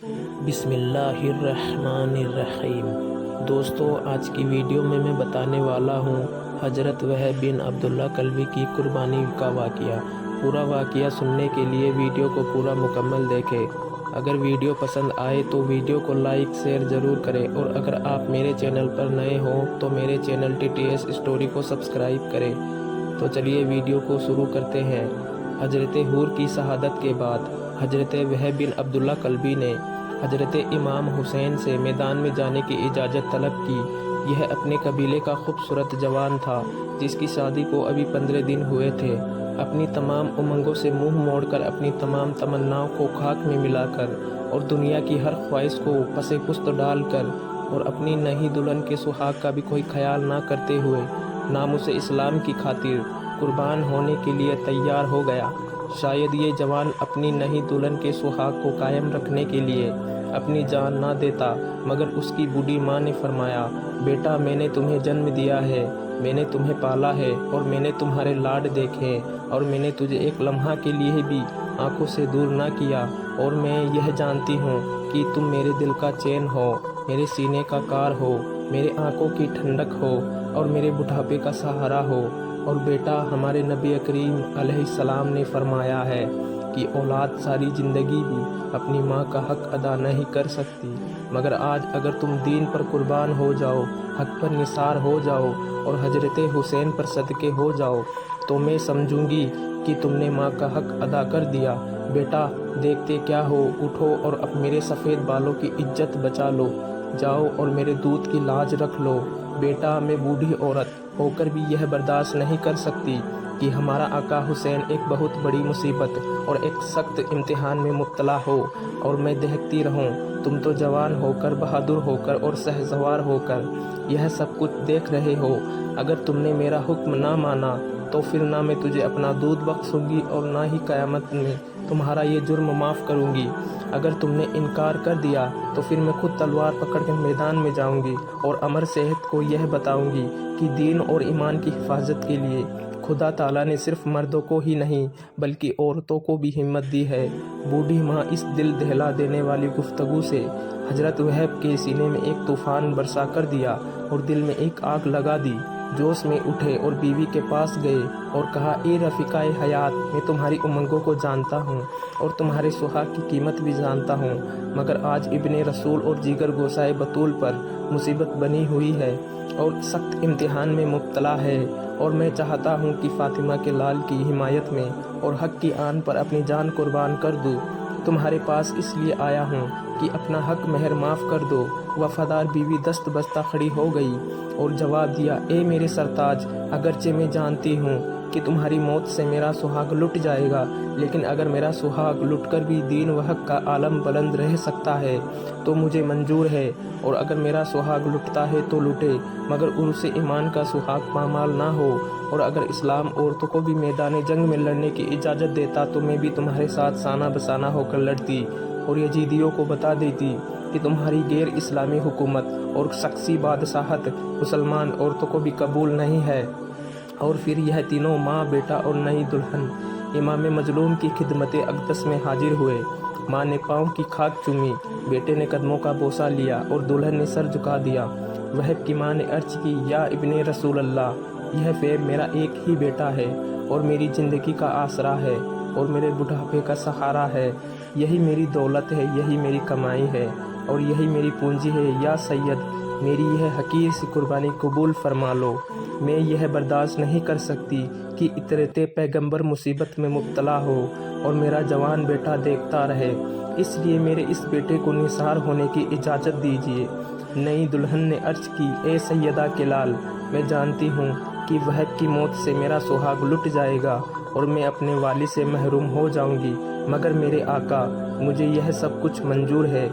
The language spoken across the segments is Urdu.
بسم اللہ الرحمن الرحیم۔ دوستو، آج کی ویڈیو میں بتانے والا ہوں حضرت وہب بن عبداللہ کلبی کی قربانی کا واقعہ۔ پورا واقعہ سننے کے لیے ویڈیو کو پورا مکمل دیکھیں۔ اگر ویڈیو پسند آئے تو ویڈیو کو لائک شیئر ضرور کریں، اور اگر آپ میرے چینل پر نئے ہوں تو میرے چینل TTS اسٹوری کو سبسکرائب کریں۔ تو چلیے ویڈیو کو شروع کرتے ہیں۔ حضرت حور کی شہادت کے بعد حضرت وہب بن عبداللہ کلبی نے حضرت امام حسین سے میدان میں جانے کی اجازت طلب کی۔ یہ اپنے قبیلے کا خوبصورت جوان تھا جس کی شادی کو ابھی 15 دن ہوئے تھے۔ اپنی تمام امنگوں سے منہ موڑ کر، اپنی تمام تمناؤں کو خاک میں ملا کر، اور دنیا کی ہر خواہش کو پس پشت ڈال کر، اور اپنی نئی دلہن کے سہاگ کا بھی کوئی خیال نہ کرتے ہوئے، ناموس اسلام کی خاطر قربان ہونے کے لیے تیار ہو گیا۔ شاید یہ جوان اپنی نئی دلہن کے سہاگ کو قائم رکھنے کے لیے اپنی جان نہ دیتا، مگر اس کی بوڑھی ماں نے فرمایا، بیٹا، میں نے تمہیں جنم دیا ہے، میں نے تمہیں پالا ہے، اور میں نے تمہارے لاڈ دیکھے، اور میں نے تجھے ایک لمحہ کے لیے بھی آنکھوں سے دور نہ کیا، اور میں یہ جانتی ہوں کہ تم میرے دل کا چین ہو، میرے سینے کا کار ہو، میرے آنکھوں کی ٹھنڈک ہو، اور میرے بڑھاپے کا سہارا ہو۔ اور بیٹا، ہمارے نبی کریم علیہ السلام نے فرمایا ہے کہ اولاد ساری زندگی بھی اپنی ماں کا حق ادا نہیں کر سکتی، مگر آج اگر تم دین پر قربان ہو جاؤ، حق پر نثار ہو جاؤ، اور حضرت حسین پر صدقے ہو جاؤ، تو میں سمجھوں گی کہ تم نے ماں کا حق ادا کر دیا۔ بیٹا، دیکھتے کیا ہو، اٹھو اور اب میرے سفید بالوں کی عزت بچا لو، جاؤ اور میرے دودھ کی لاج رکھ لو۔ بیٹا، میں بوڑھی عورت ہو کر بھی یہ برداشت نہیں کر سکتی کہ ہمارا آقا حسین ایک بہت بڑی مصیبت اور ایک سخت امتحان میں مبتلا ہو، اور میں دیکھتی رہوں۔ تم تو جوان ہو کر، بہادر ہو کر، اور شہسوار ہو کر یہ سب کچھ دیکھ رہے ہو۔ اگر تم نے میرا حکم نہ مانا تو پھر نہ میں تجھے اپنا دودھ بخشوں گی، اور نہ ہی قیامت میں تمہارا یہ جرم معاف کروں گی۔ اگر تم نے انکار کر دیا تو پھر میں خود تلوار پکڑ کے میدان میں جاؤں گی، اور امر صحت کو یہ بتاؤں گی کہ دین اور ایمان کی حفاظت کے لیے خدا تعالیٰ نے صرف مردوں کو ہی نہیں بلکہ عورتوں کو بھی ہمت دی ہے۔ بوڑھی ماں اس دل دہلا دینے والی گفتگو سے حضرت وہب کے سینے میں ایک طوفان برسا کر دیا، اور دل میں ایک آگ لگا دی۔ جوش میں اٹھے اور بیوی کے پاس گئے اور کہا، اے رفیقہ حیات، میں تمہاری امنگوں کو جانتا ہوں اور تمہارے سہاگ کی قیمت بھی جانتا ہوں، مگر آج ابن رسول اور جگر گوسائے بطول پر مصیبت بنی ہوئی ہے اور سخت امتحان میں مبتلا ہے، اور میں چاہتا ہوں کہ فاطمہ کے لال کی حمایت میں اور حق کی آن پر اپنی جان قربان کر دوں۔ تمہارے پاس اس لیے آیا ہوں کہ اپنا حق مہر معاف کر دو۔ وفادار بیوی دست بستہ کھڑی ہو گئی اور جواب دیا، اے میرے سرتاج، اگرچہ میں جانتی ہوں کہ تمہاری موت سے میرا سہاگ لٹ جائے گا، لیکن اگر میرا سہاگ لٹ کر بھی دین و حق کا عالم بلند رہ سکتا ہے تو مجھے منظور ہے، اور اگر میرا سہاگ لٹتا ہے تو لٹے، مگر عرص ایمان کا سہاگ پامال نہ ہو، اور اگر اسلام عورتوں کو بھی میدان جنگ میں لڑنے کی اجازت دیتا تو میں بھی تمہارے ساتھ سانہ بسانہ ہو کر لڑتی، اور یزیدیوں کو بتا دیتی کہ تمہاری غیر اسلامی حکومت اور شخصی بادشاہت مسلمان عورتوں کو بھی قبول نہیں ہے۔ اور پھر یہ تینوں، ماں، بیٹا اور نئی دلہن، امام مظلوم کی خدمت اقدس میں حاضر ہوئے۔ ماں نے پاؤں کی خاک چومی، بیٹے نے قدموں کا بوسہ لیا، اور دلہن نے سر جھکا دیا۔ وہب کی ماں نے عرض کی، یا ابن رسول اللہ، یہ وہب میرا ایک ہی بیٹا ہے، اور میری زندگی کا آسرا ہے، اور میرے بڑھاپے کا سہارا ہے۔ یہی میری دولت ہے، یہی میری کمائی ہے، اور یہی میری پونجی ہے۔ یا سید، میری یہ حقیر سی قربانی قبول فرما لو۔ میں یہ برداشت نہیں کر سکتی کہ اترتے پیغمبر مصیبت میں مبتلا ہو اور میرا جوان بیٹا دیکھتا رہے، اس لیے میرے اس بیٹے کو نثار ہونے کی اجازت دیجیے۔ نئی دلہن نے عرض کی، اے سیدہ کے لال، میں جانتی ہوں کہ وہب کی موت سے میرا سہاگ لٹ جائے گا اور میں اپنے والد سے محروم ہو جاؤں گی، مگر میرے آقا، مجھے یہ سب کچھ منظور ہے،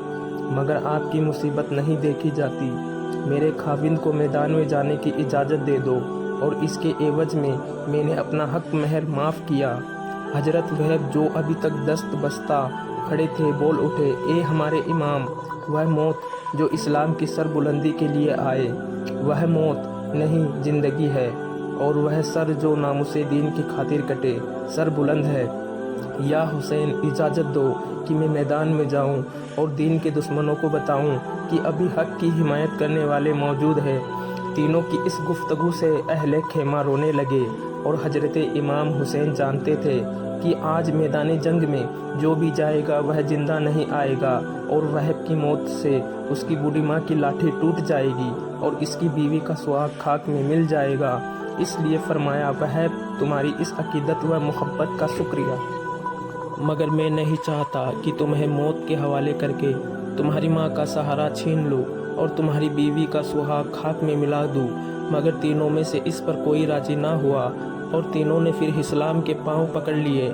مگر آپ کی مصیبت نہیں دیکھی جاتی۔ میرے خاوند کو میدان میں جانے کی اجازت دے دو، اور اس کے عوض میں نے اپنا حق مہر معاف کیا۔ حضرت وہب، جو ابھی تک دست بستہ کھڑے تھے، بول اٹھے، اے ہمارے امام، وہ موت جو اسلام کی سر بلندی کے لیے آئے، وہ موت نہیں، زندگی ہے، اور وہ سر جو ناموس دین کی خاطر کٹے، سر بلند ہے۔ یا حسین اجازت دو کہ میں میدان میں جاؤں اور دین کے دشمنوں کو بتاؤں کہ ابھی حق کی حمایت کرنے والے موجود ہیں۔ تینوں کی اس گفتگو سے اہل خیمہ رونے لگے اور حضرت امام حسین جانتے تھے کہ آج میدان جنگ میں جو بھی جائے گا وہ زندہ نہیں آئے گا، اور وہب کی موت سے اس کی بوڑھی ماں کی لاٹھی ٹوٹ جائے گی اور اس کی بیوی کا سہاگ خاک میں مل جائے گا۔ اس لیے فرمایا، وہب تمہاری اس عقیدت و محبت کا شکریہ، مگر میں نہیں چاہتا کہ تمہیں موت کے حوالے کر کے تمہاری ماں کا سہارا چھین لوں اور تمہاری بیوی کا سہاگ خاک میں ملا دوں۔ مگر تینوں میں سے اس پر کوئی راضی نہ ہوا اور تینوں نے پھر اسلام کے پاؤں پکڑ لیے۔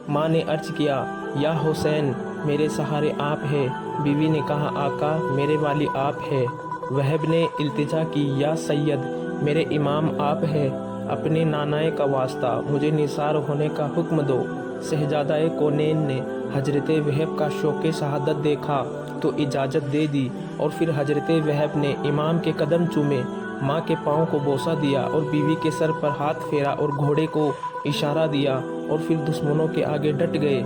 ماں نے عرض کیا، یا حسین میرے سہارے آپ ہے۔ بیوی نے کہا، آقا میرے والی آپ ہے۔ وہب نے التجا کی، یا سید میرے امام آپ ہے، اپنے نانائے کا واسطہ مجھے نثار ہونے کا حکم دو۔ شہزادہ کونین نے حضرت وہب کا شوق شہادت دیکھا تو اجازت دے دی، اور پھر حضرت وہب نے امام کے قدم چومے، ماں کے پاؤں کو بوسہ دیا اور بیوی کے سر پر ہاتھ پھیرا اور گھوڑے کو اشارہ دیا، اور پھر دشمنوں کے آگے ڈٹ گئے۔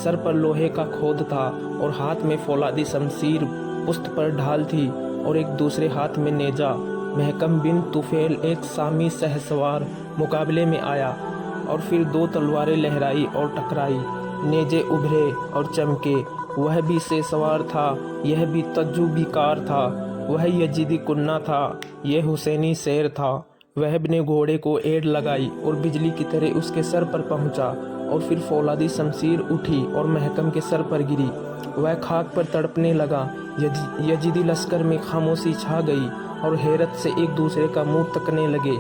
سر پر لوہے کا کھود تھا اور ہاتھ میں فولادی شمشیر پشت پر ڈھال تھی، اور ایک دوسرے ہاتھ میں نیزہ۔ محکم بن طفیل ایک سامی شہسوار مقابلے میں آیا اور پھر دو تلواریں لہرائی اور ٹکرائی، نیزے ابھرے اور چمکے۔ وہ بھی شہسوار تھا، یہ بھی تجربی کار تھا، وہ یزیدی کنہ تھا، یہ حسینی شیر تھا۔ وہب نے گھوڑے کو ایڑ لگائی اور بجلی کی طرح اس کے سر پر پہنچا، اور پھر فولادی شمشیر اٹھی اور محکم کے سر پر گری۔ وہ خاک پر تڑپنے لگا۔ یزیدی لشکر میں خاموشی چھا گئی اور حیرت سے ایک دوسرے کا منہ تکنے لگے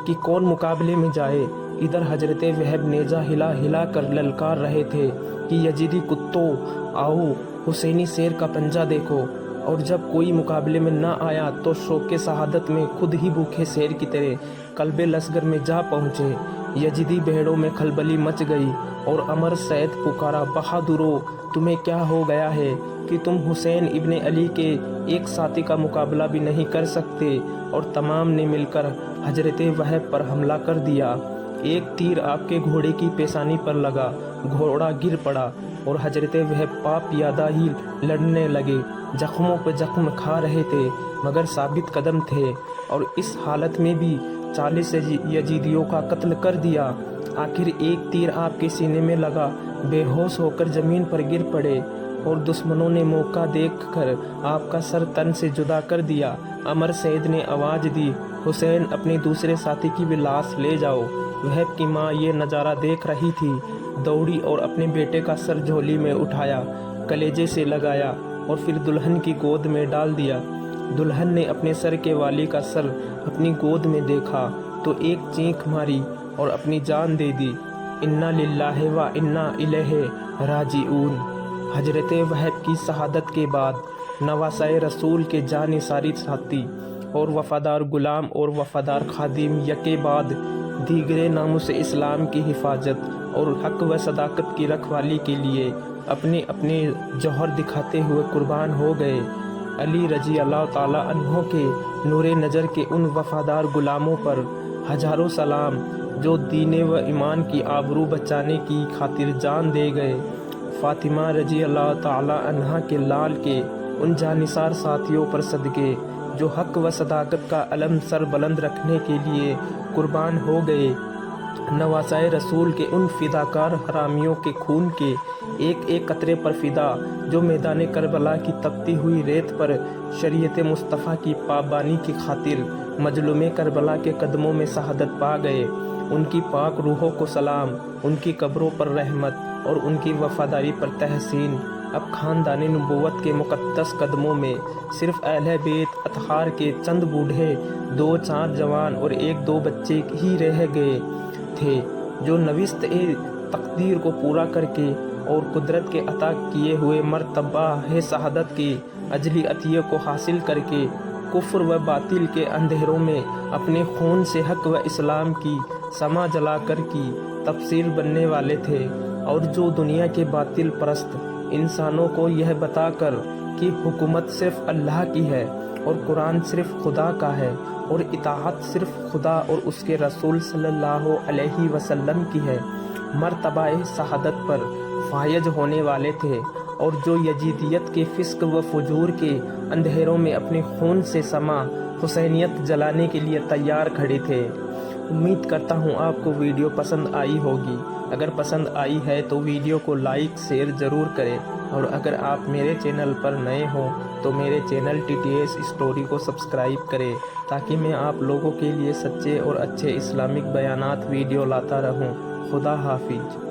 کہ کون مقابلے میں جائے۔ ادھر حضرت وہب نیزہ ہلا ہلا کر للکار رہے تھے کہ یزیدی کتوں، آؤ حسینی شیر کا پنجہ دیکھو، اور جب کوئی مقابلے میں نہ آیا تو شوق شہادت میں خود ہی بھوکے شیر کی طرح قلب لشکر میں جا پہنچے۔ یزیدی بھیڑوں میں کھلبلی مچ گئی اور امر سید پکارا، بہادرو تمہیں کیا ہو گیا ہے کہ تم حسین ابن علی کے ایک ساتھی کا مقابلہ بھی نہیں کر سکتے؟ اور تمام نے مل کر حضرت وہب پر حملہ کر دیا۔ ایک تیر آپ کے گھوڑے کی پیشانی پر لگا، گھوڑا گر پڑا اور حضرت وہب پا پیادہ ہی لڑنے لگے۔ زخموں پہ زخم کھا رہے تھے مگر ثابت قدم تھے، اور اس حالت میں بھی 40 یزیدیوں کا قتل کر دیا۔ آخر ایک تیر آپ کے سینے میں لگا، بے ہوش ہو کر زمین پر گر پڑے، اور دشمنوں نے موقع دیکھ کر آپ کا سر تن سے جدا کر دیا۔ امر سید نے آواز دی، حسین اپنے دوسرے ساتھی کی بھی لاش لے جاؤ۔ وہب کی ماں یہ نظارہ دیکھ رہی تھی، دوڑی اور اپنے بیٹے کا سر جھولی میں اٹھایا، کلیجے سے لگایا اور پھر دلہن کی گود میں ڈال دیا۔ دلہن نے اپنے سر کے والی کا سر اپنی گود میں دیکھا تو ایک چینخ ماری اور اپنی جان دے دی۔ انا للہ و انا الیہ راجعون۔ حضرت وہب کی شہادت کے بعد نواسۂ رسول کے جانثاری ساتھی اور وفادار غلام اور وفادار خادم یکے بعد دیگرے ناموس اسلام کی حفاظت اور حق و صداقت کی رکھوالی کے لیے اپنے اپنے جوہر دکھاتے ہوئے قربان ہو گئے۔ علی رضی اللہ تعالیٰ عنہ کے نور نظر کے ان وفادار غلاموں پر ہزاروں سلام جو دین و ایمان کی آبرو بچانے کی خاطر جان دے گئے۔ فاطمہ رضی اللہ تعالیٰ عنہ کے لال کے ان جانثار ساتھیوں پر صدقے جو حق و صداقت کا علم سر بلند رکھنے کے لیے قربان ہو گئے۔ نواسۂ رسول کے ان فداکار حرامیوں کے خون کے ایک ایک قطرے پر فدا جو میدان کربلا کی تپتی ہوئی ریت پر شریعت مصطفیٰ کی پابانی کی خاطر مظلوم کربلا کے قدموں میں شہادت پا گئے، ان کی پاک روحوں کو سلام، ان کی قبروں پر رحمت اور ان کی وفاداری پر تحسین۔ اب خاندان نبوت کے مقدس قدموں میں صرف اہل بیت اطہار کے چند بوڑھے، 2-4 جوان اور 1-2 بچے ہی رہ گئے تھے جو نوشت تقدیر کو پورا کر کے اور قدرت کے عطا کیے ہوئے مرتبہ شہادت کے اجلی عطیے کو حاصل کر کے کفر و باطل کے اندھیروں میں اپنے خون سے حق و اسلام کی شمع جلا کر کی تفسیر بننے والے تھے، اور جو دنیا کے باطل پرست انسانوں کو یہ بتا کر کہ حکومت صرف اللہ کی ہے اور قرآن صرف خدا کا ہے اور اطاعت صرف خدا اور اس کے رسول صلی اللہ علیہ وسلم کی ہے، مرتبہ شہادت پر فائز ہونے والے تھے اور جو یزیدیت کے فسق و فجور کے اندھیروں میں اپنے خون سے سما حسینیت جلانے کے لیے تیار کھڑے تھے۔ امید کرتا ہوں آپ کو ویڈیو پسند آئی ہوگی۔ اگر پسند آئی ہے تو ویڈیو کو لائک شیئر ضرور کریں، اور اگر آپ میرے چینل پر نئے ہوں تو میرے چینل TTS اسٹوری کو سبسکرائب کریں تاکہ میں آپ لوگوں کے لیے سچے اور اچھے اسلامک بیانات ویڈیو لاتا رہوں۔ خدا حافظ۔